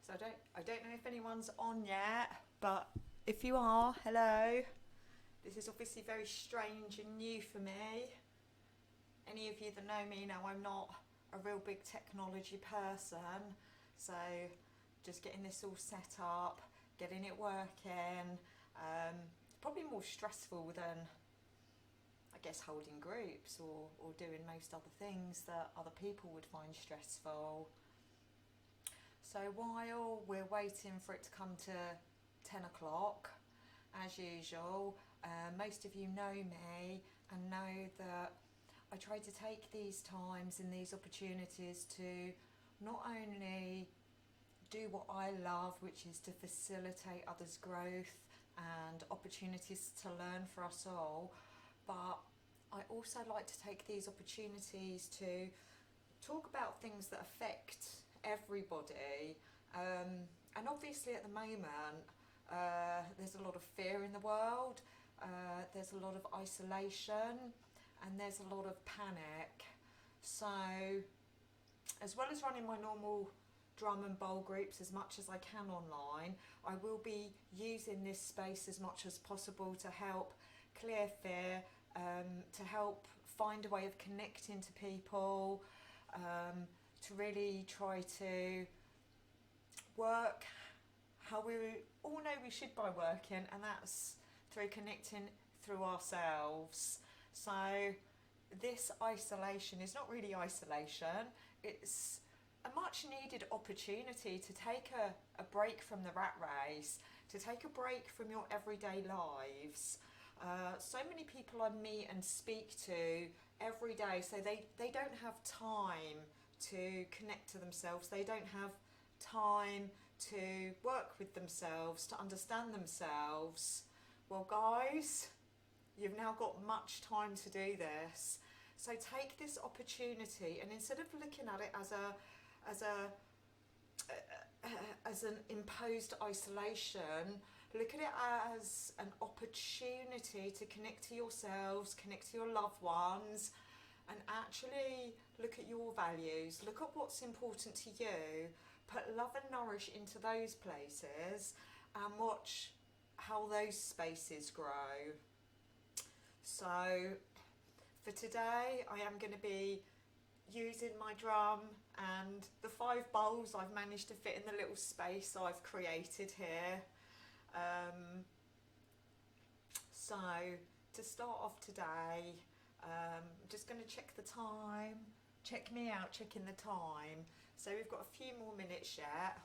So I don't know if anyone's on yet, but if you are, hello. This is obviously very strange and new for me. Any of you that know me know I'm not a real big technology person, so just getting this all set up, getting it working, probably more stressful than I guess holding groups or doing most other things that other people would find stressful. So while we're waiting for it to come to 10 o'clock, as usual, most of you know me and know that I try to take these times and these opportunities to not only do what I love, which is to facilitate others' growth and opportunities to learn for us all, but I also like to take these opportunities to talk about things that affect everybody. And obviously at the moment, there's a lot of fear in the world, there's a lot of isolation, and there's a lot of panic. So, as well as running my normal drum and bowl groups as much as I can online, I will be using this space as much as possible to help clear fear, to help find a way of connecting to people, to really try to work how we all know we should by working, and that's through connecting through ourselves. So this isolation is not really isolation, it's a much needed opportunity to take a break from the rat race, to take a break from your everyday lives. So many people I meet and speak to every day say they don't have time to connect to themselves, they don't have time to work with themselves, to understand themselves. Well, guys, you've now got much time to do this. So take this opportunity, and instead of looking at it as an imposed isolation, look at it as an opportunity to connect to yourselves, connect to your loved ones, and actually look at your values, look at what's important to you, put love and nourish into those places, and watch how those spaces grow. So for today, I am going to be using my drum and the 5 bowls I've managed to fit in the little space I've created here. So to start off today, I'm just going to check the time, check me out checking the time. So we've got a few more minutes yet.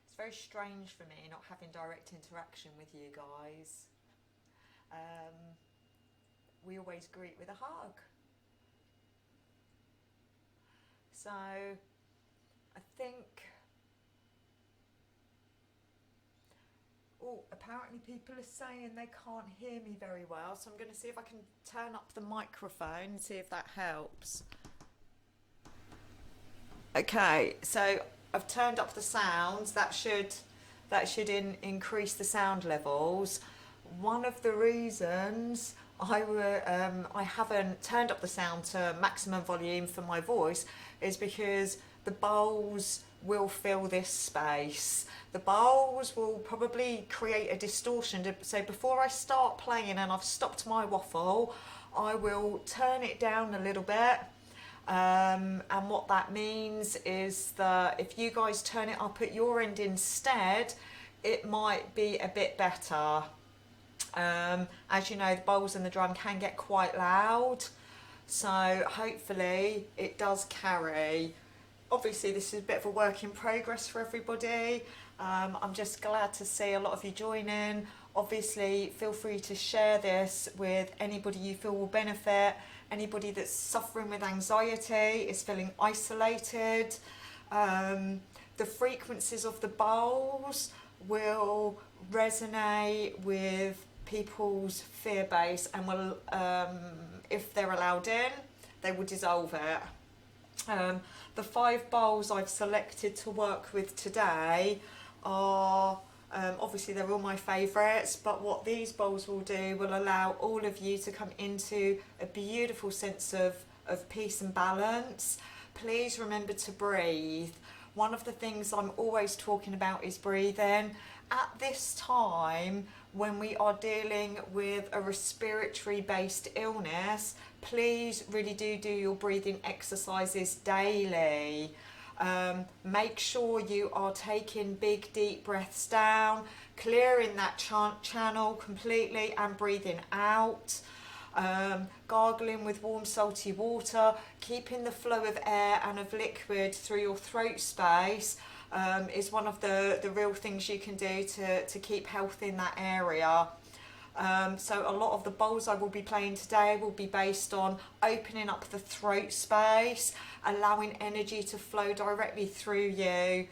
It's very strange for me not having direct interaction with you guys. We always greet with a hug. So I think, apparently people are saying they can't hear me very well, so I'm going to see if I can turn up the microphone and see if that helps. Okay, so I've turned up the sounds. That should increase the sound levels. One of the reasons I haven't turned up the sound to maximum volume for my voice is because the bowls will fill this space. The bowls will probably create a distortion. So before I start playing and I've stopped my waffle, I will turn it down a little bit. And what that means is that if you guys turn it up at your end instead, it might be a bit better. As you know, the bowls and the drum can get quite loud, so hopefully it does carry. Obviously this is a bit of a work in progress for everybody. I'm just glad to see a lot of you joining. Obviously feel free to share this with anybody you feel will benefit, anybody that's suffering with anxiety, is feeling isolated. The frequencies of the bowls will resonate with people's fear base and will, if they're allowed in, they will dissolve it. The 5 bowls I've selected to work with today are, obviously they're all my favourites, but what these bowls will do will allow all of you to come into a beautiful sense of peace and balance, please remember to breathe. One of the things I'm always talking about is breathing. At this time, when we are dealing with a respiratory based illness, please really do your breathing exercises daily. Make sure you are taking big deep breaths down, clearing that channel completely and breathing out. Gargling with warm salty water, keeping the flow of air and of liquid through your throat space is one of the real things you can do to keep health in that area. So a lot of the bowls I will be playing today will be based on opening up the throat space, allowing energy to flow directly through you.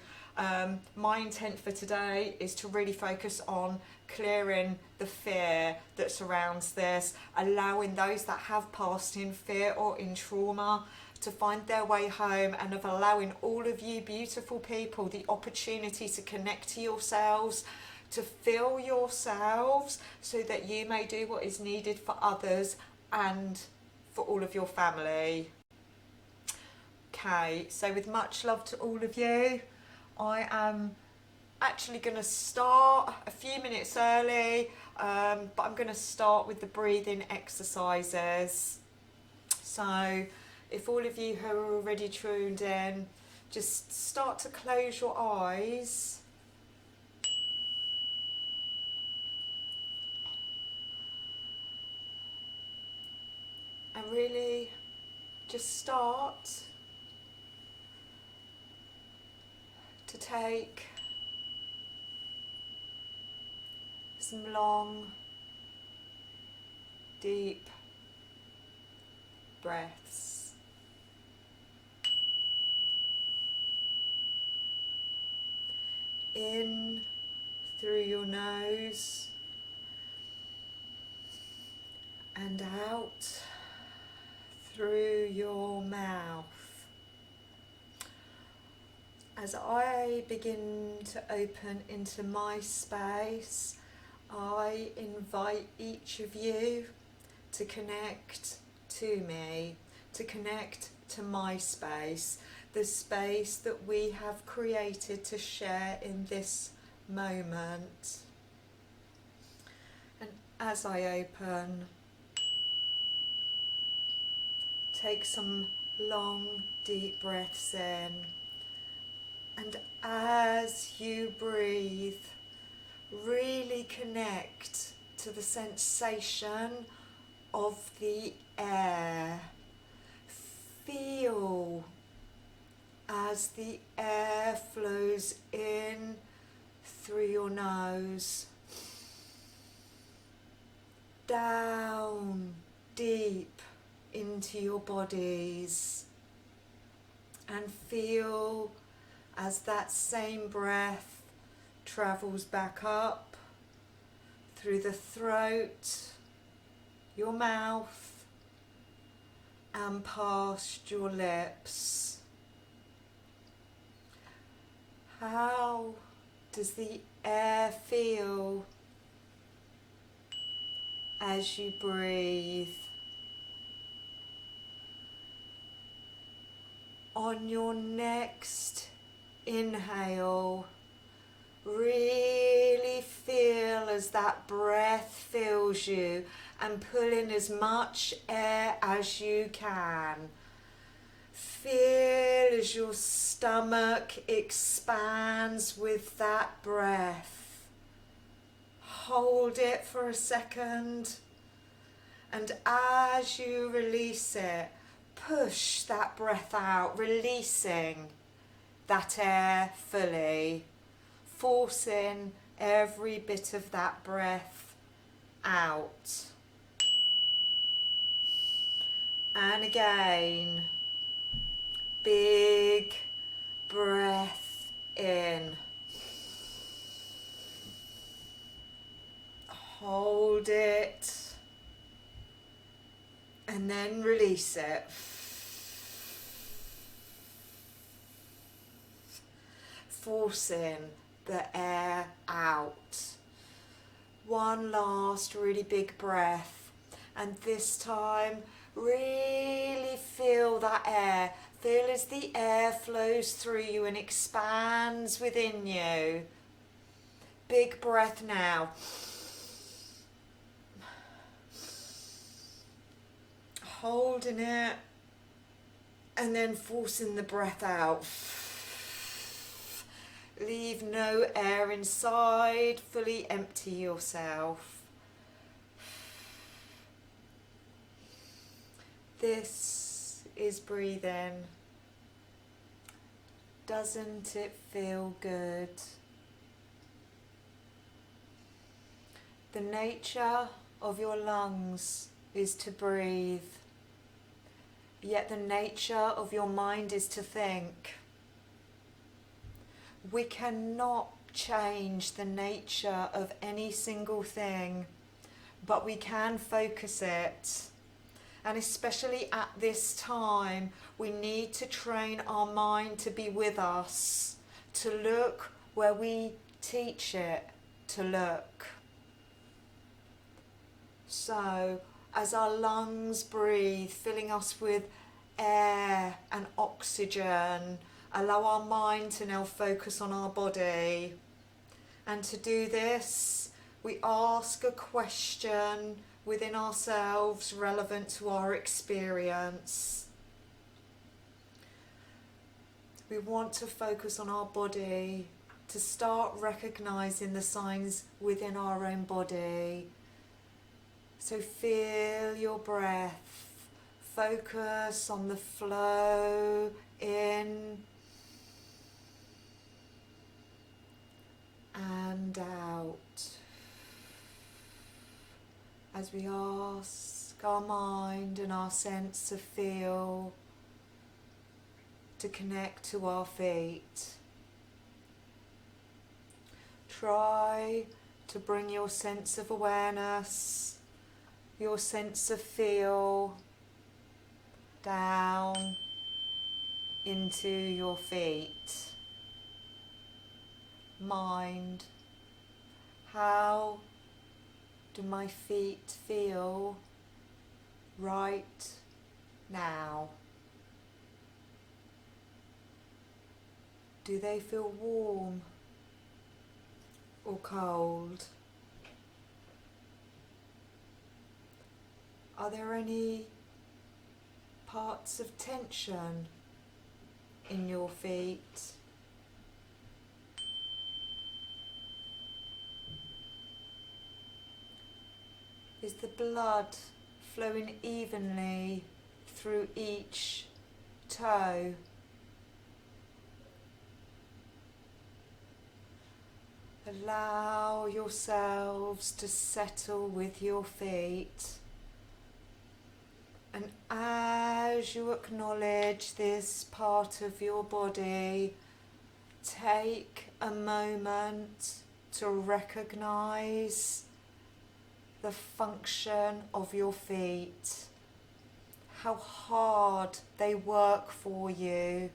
My intent for today is to really focus on clearing the fear that surrounds this, allowing those that have passed in fear or in trauma to find their way home, and of allowing all of you beautiful people the opportunity to connect to yourselves, to feel yourselves, so that you may do what is needed for others and for all of your family. Okay, so with much love to all of you, I am actually going to start a few minutes early, but I'm going to start with the breathing exercises. So if all of you who are already tuned in, just start to close your eyes. And really just start to take some long, deep breaths. In through your nose and out through your mouth. As I begin to open into my space, I invite each of you to connect to me, to connect to my space, the space that we have created to share in this moment. And as I open, take some long, deep breaths in. And as you breathe, really connect to the sensation of the air. Feel as the air flows in through your nose, down deep into your bodies, and feel as that same breath travels back up through the throat, your mouth, and past your lips. How does the air feel as you breathe? On your next inhale, really feel as that breath fills you and pull in as much air as you can. Feel as your stomach expands with that breath. Hold it for a second, and as you release it, push that breath out, releasing that air fully, forcing every bit of that breath out. And again, big breath in. Hold it. And then release it. Forcing the air out. One last really big breath. And this time, really feel that air Feel as the air flows through you and expands within you. Big breath now. Holding it and then forcing the breath out. Leave no air inside, fully empty yourself. This is breathing. Doesn't it feel good? The nature of your lungs is to breathe, yet the nature of your mind is to think. We cannot change the nature of any single thing, but we can focus it. And especially at this time, we need to train our mind to be with us, to look where we teach it to look. So, as our lungs breathe, filling us with air and oxygen, allow our mind to now focus on our body. And to do this, we ask a question within ourselves relevant to our experience. We want to focus on our body, to start recognizing the signs within our own body. So feel your breath, focus on the flow in and out. As we ask our mind and our sense of feel to connect to our feet. Try to bring your sense of awareness, your sense of feel down into your feet. Mind, how do my feet feel right now? Do they feel warm or cold? Are there any parts of tension in your feet? Is the blood flowing evenly through each toe? Allow yourselves to settle with your feet. And as you acknowledge this part of your body, take a moment to recognize the function of your feet, how hard they work for you,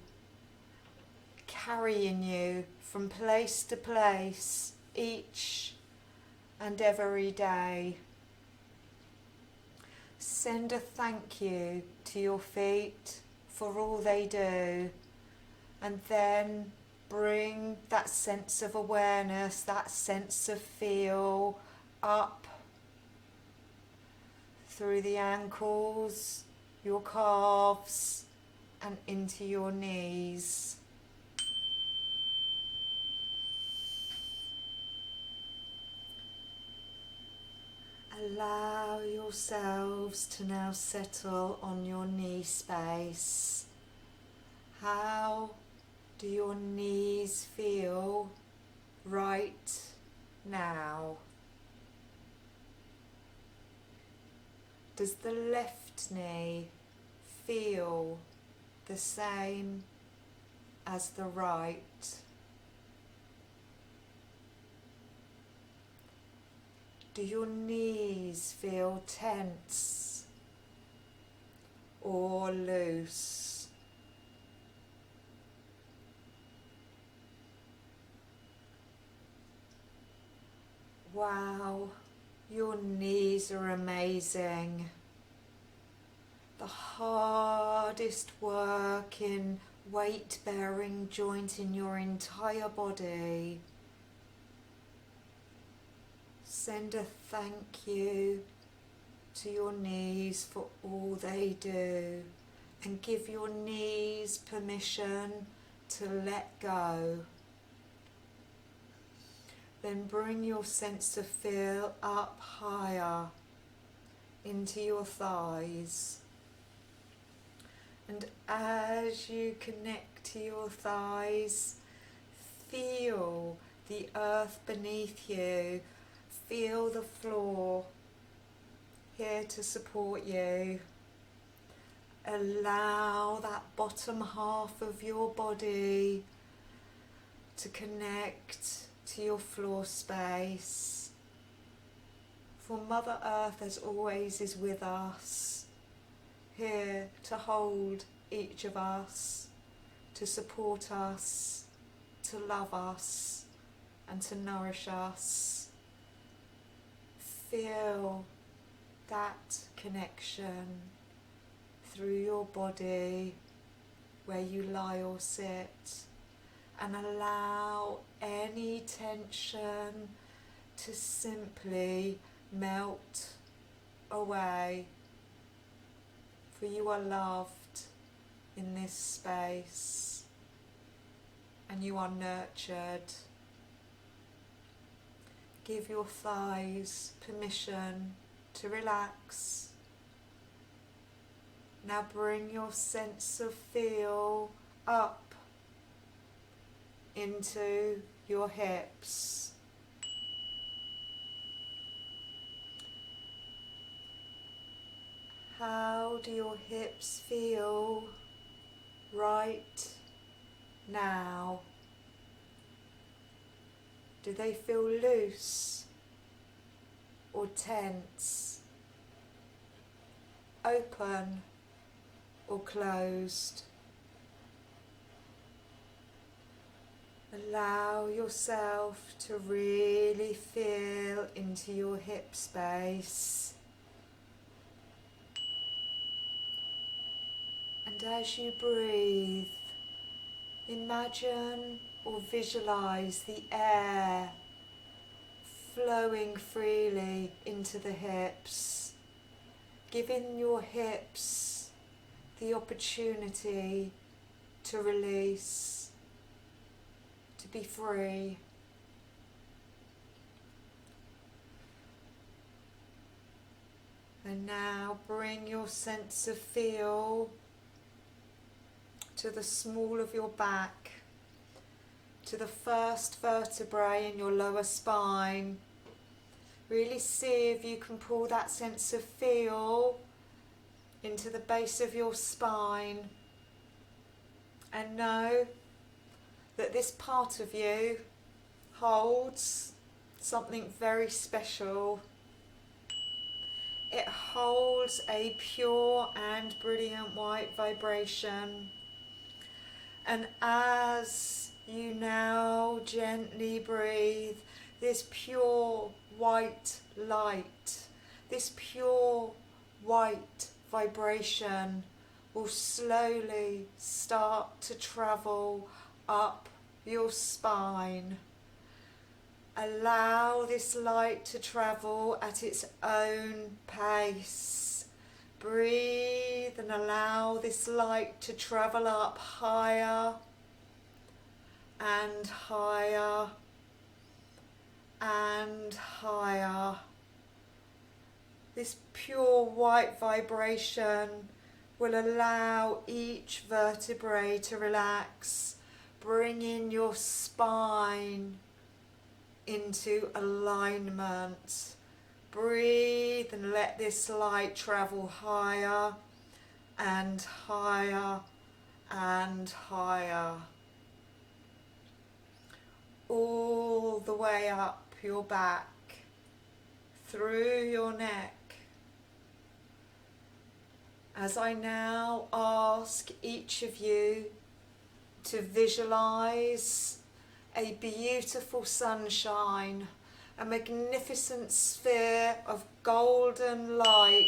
carrying you from place to place each and every day. Send a thank you to your feet for all they do, and then bring that sense of awareness, that sense of feel up through the ankles, your calves, and into your knees. Allow yourselves to now settle on your knee space. How do your knees feel right now? Does the left knee feel the same as the right? Do your knees feel tense or loose? Wow, your knees are amazing. The the hardest working weight bearing joint in your entire body. Send a thank you to your knees for all they do, and give your knees permission to let go. Then bring your sense of feel up higher into your thighs. And as you connect to your thighs, feel the earth beneath you, feel the floor here to support you. Allow that bottom half of your body to connect to your floor space. For Mother Earth, as always, is with us, here to hold each of us, to support us, to love us, and to nourish us. Feel that connection through your body, where you lie or sit, and allow any tension to simply melt away, for you are loved in this space and you are nurtured. Give your thighs permission to relax. Now bring your sense of feel up into your hips. How do your hips feel right now? Do they feel loose or tense? Open or closed? Allow yourself to really feel into your hip space. And as you breathe, imagine or visualize the air flowing freely into the hips, giving your hips the opportunity to release, to be free. And now bring your sense of feel to the small of your back, to the first vertebrae in your lower spine. Really see if you can pull that sense of feel into the base of your spine, and know that this part of you holds something very special. It holds a pure and brilliant white vibration. And as you now gently breathe, this pure white light, this pure white vibration will slowly start to travel up your spine. Allow this light to travel at its own pace. Breathe and allow this light to travel up higher and higher and higher. This pure white vibration will allow each vertebrae to relax, bringing your spine into alignment. Breathe and let this light travel higher and higher and higher, all the way up your back, through your neck. As I now ask each of you to visualize a beautiful sunshine, a magnificent sphere of golden light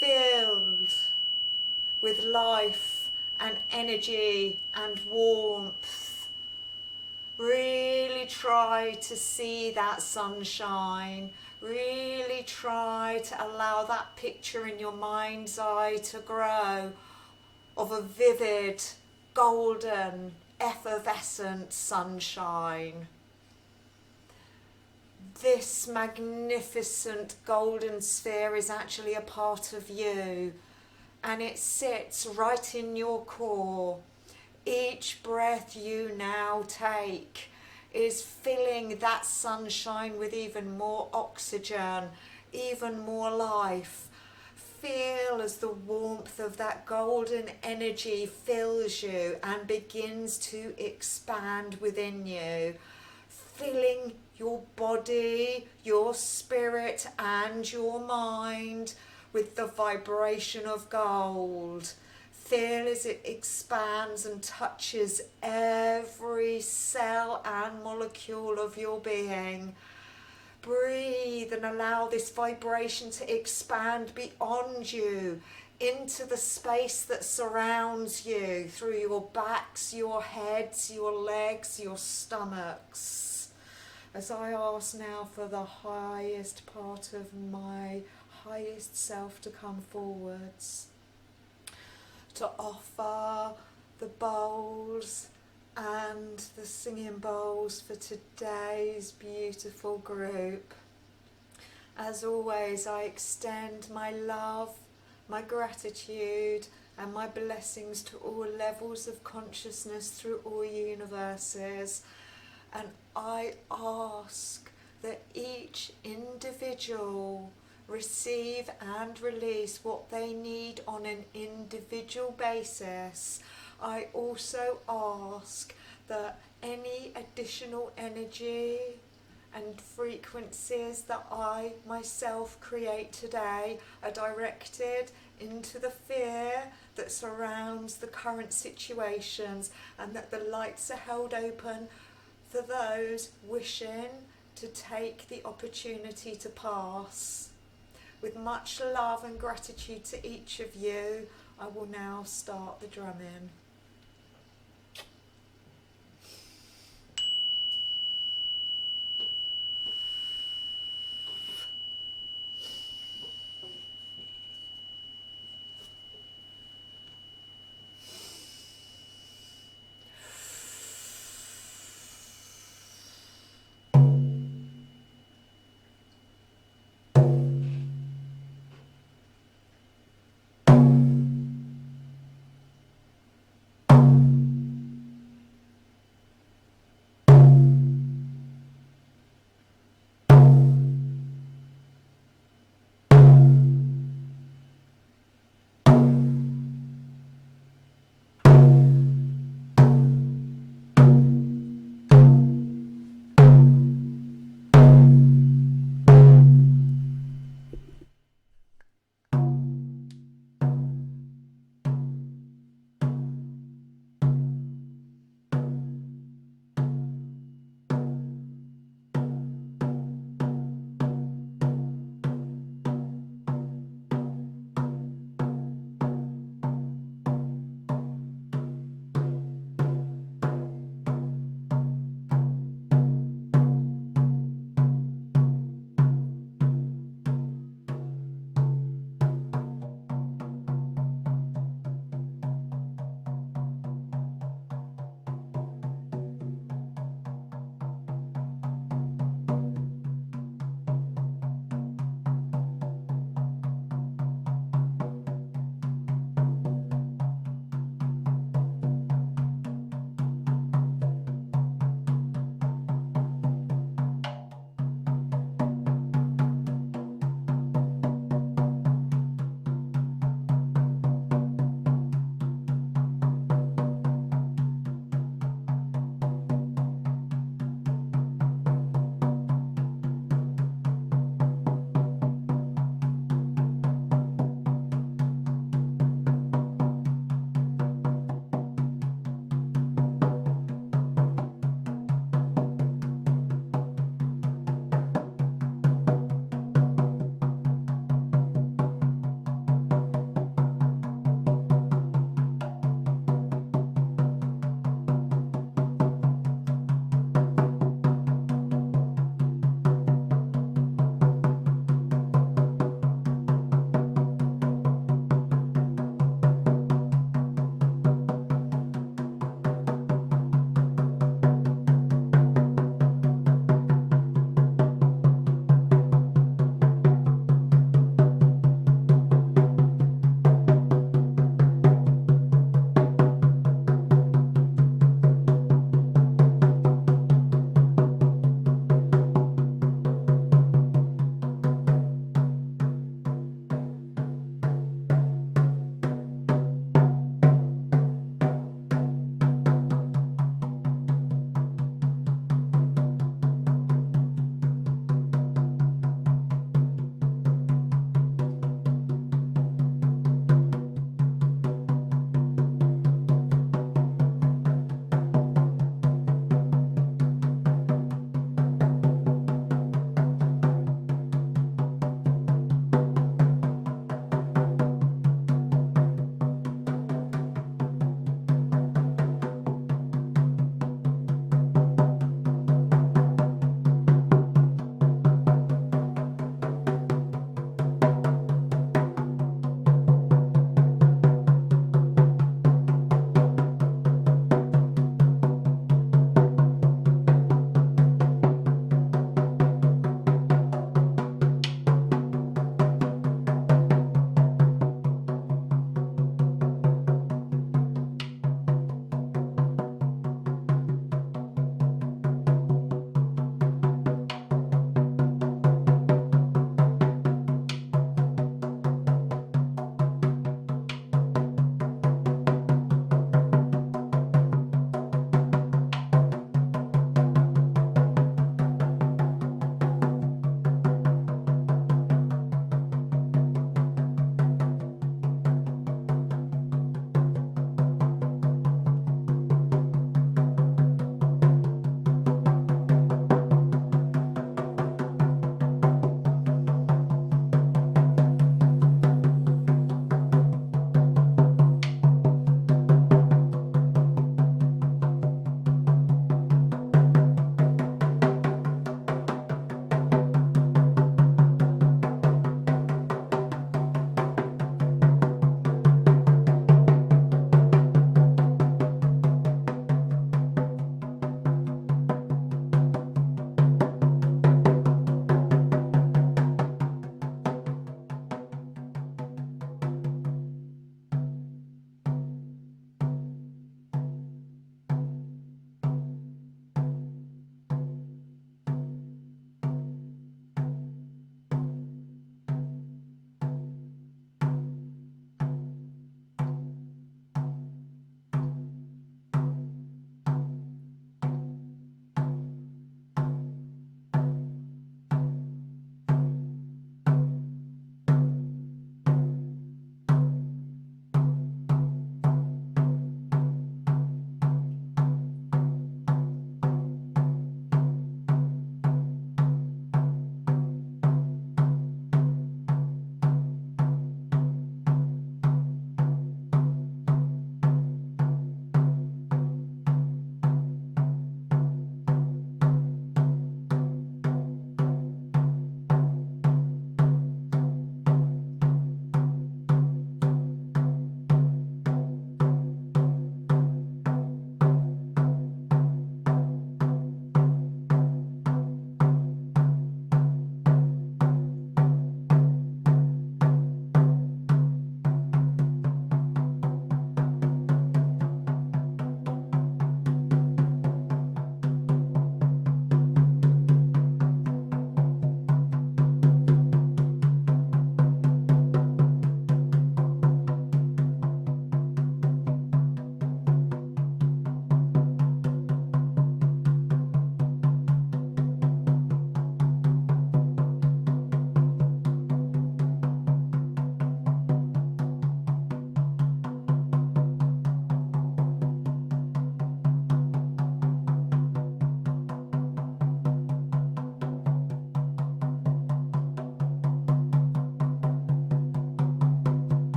filled with life and energy and warmth. Really try to see that sunshine. Really try to allow that picture in your mind's eye to grow of a vivid, golden, effervescent sunshine. This magnificent golden sphere is actually a part of you, and it sits right in your core. Each breath you now take is filling that sunshine with even more oxygen, even more life. Feel as the warmth of that golden energy fills you and begins to expand within you, filling your body, your spirit and your mind with the vibration of gold. Feel as it expands and touches every cell and molecule of your being. Breathe and allow this vibration to expand beyond you into the space that surrounds you, through your backs, your heads, your legs, your stomachs. As I ask now for the highest part of my highest self to come forwards, to offer the bowls and the singing bowls for today's beautiful group. As always, I extend my love, my gratitude and my blessings to all levels of consciousness through all universes. And I ask that each individual receive and release what they need on an individual basis. I also ask that any additional energy and frequencies that I myself create today are directed into the fear that surrounds the current situations, and that the lights are held open for those wishing to take the opportunity to pass. With much love and gratitude to each of you, I will now start the drumming.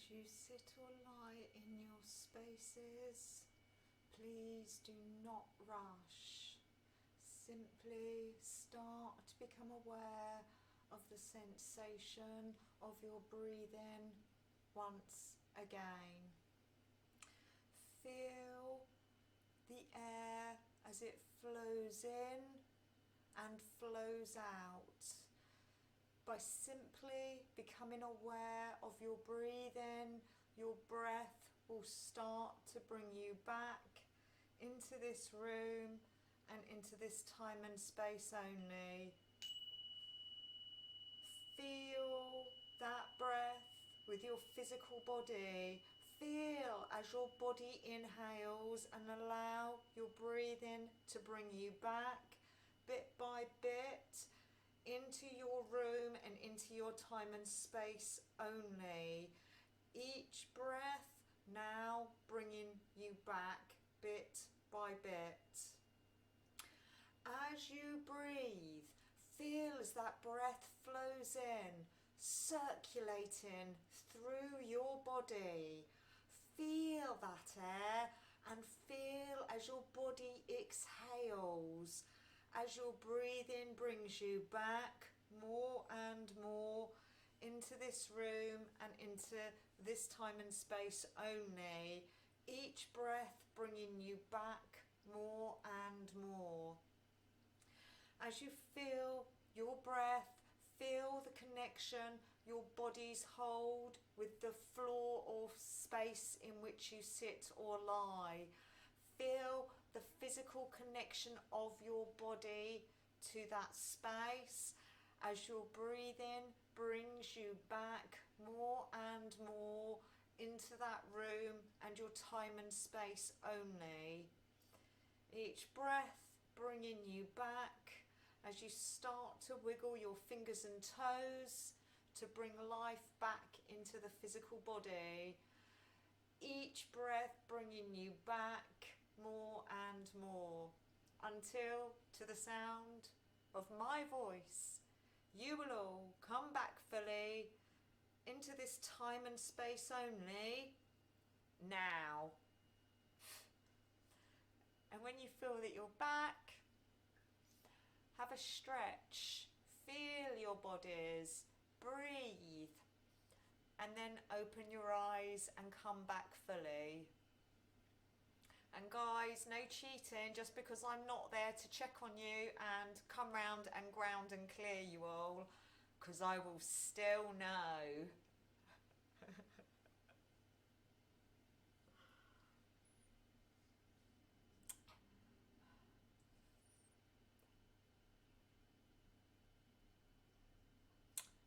As you sit or lie in your spaces, please do not rush. Simply start to become aware of the sensation of your breathing once again. Feel the air as it flows in and flows out. By simply becoming aware of your breathing, your breath will start to bring you back into this room and into this time and space only. Feel that breath with your physical body. Feel as your body inhales and allow your breathing to bring you back bit by bit into your room and into your time and space only. Each breath now bringing you back bit by bit. As you breathe, feel as that breath flows in, circulating through your body. Feel that air and feel as your body exhales, as your breathing brings you back more and more into this room and into this time and space only. Each breath bringing you back more and more. As you feel your breath, feel the connection your bodies hold with the floor or space in which you sit or lie. Feel the physical connection of your body to that space as your breathing brings you back more and more into that room and your time and space only. Each breath bringing you back as you start to wiggle your fingers and toes to bring life back into the physical body. Each breath bringing you back more and more until, to the sound of my voice, you will all come back fully into this time and space only now. And when you feel that you're back, have a stretch, feel your bodies, breathe, and then open your eyes and come back fully. And guys, no cheating just because I'm not there to check on you and come round and ground and clear you all, because I will still know.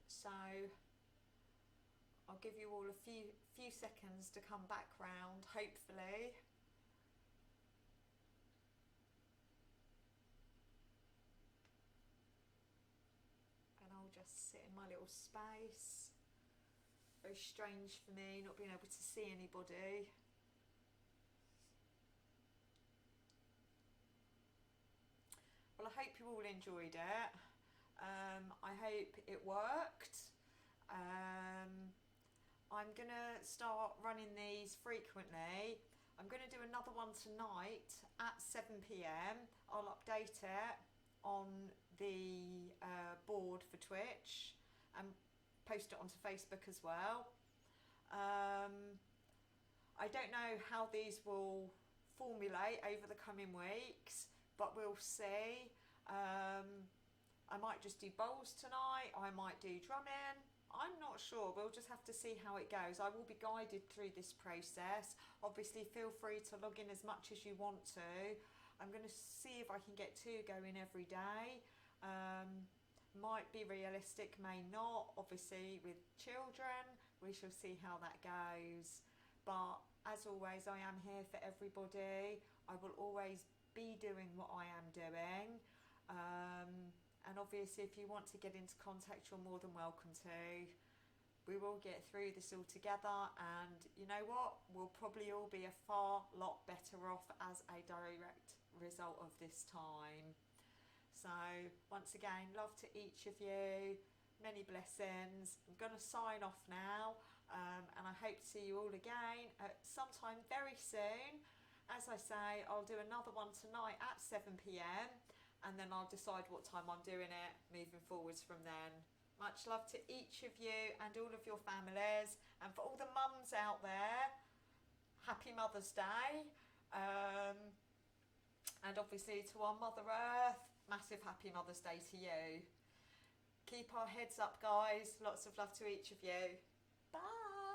So I'll give you all a few seconds to come back round, hopefully. And I'll just sit in my little space. Very strange for me not being able to see anybody. Well, I hope you all enjoyed it. I hope it worked. I'm going to start running these frequently. I'm going to do another one tonight at 7 p.m. I'll update it on the board for Twitch and post it onto Facebook as well. I don't know how these will formulate over the coming weeks, but we'll see. I might just do bowls tonight, I might do drumming, I'm not sure. We'll just have to see how it goes. I will be guided through this process. Obviously feel free to log in as much as you want to. I'm going to see if I can get 2 going every day. Might be realistic, may not. Obviously with children, we shall see how that goes. But as always, I am here for everybody. I will always be doing what I am doing. And obviously if you want to get into contact, you're more than welcome to. We will get through this all together, and you know what, we'll probably all be a far lot better off as a direct result of this time. So once again, love to each of you, many blessings. I'm going to sign off now, and I hope hope to see you all again at sometime very soon. As I say, I'll do another one tonight at 7 p.m. and then I'll decide what time I'm doing it moving forwards from then. Much love to each of you and all of your families, and for all the mums out there, happy Mother's Day. And obviously to our Mother Earth, massive happy Mother's Day to you. Keep our heads up, guys. Lots of love to each of you. Bye.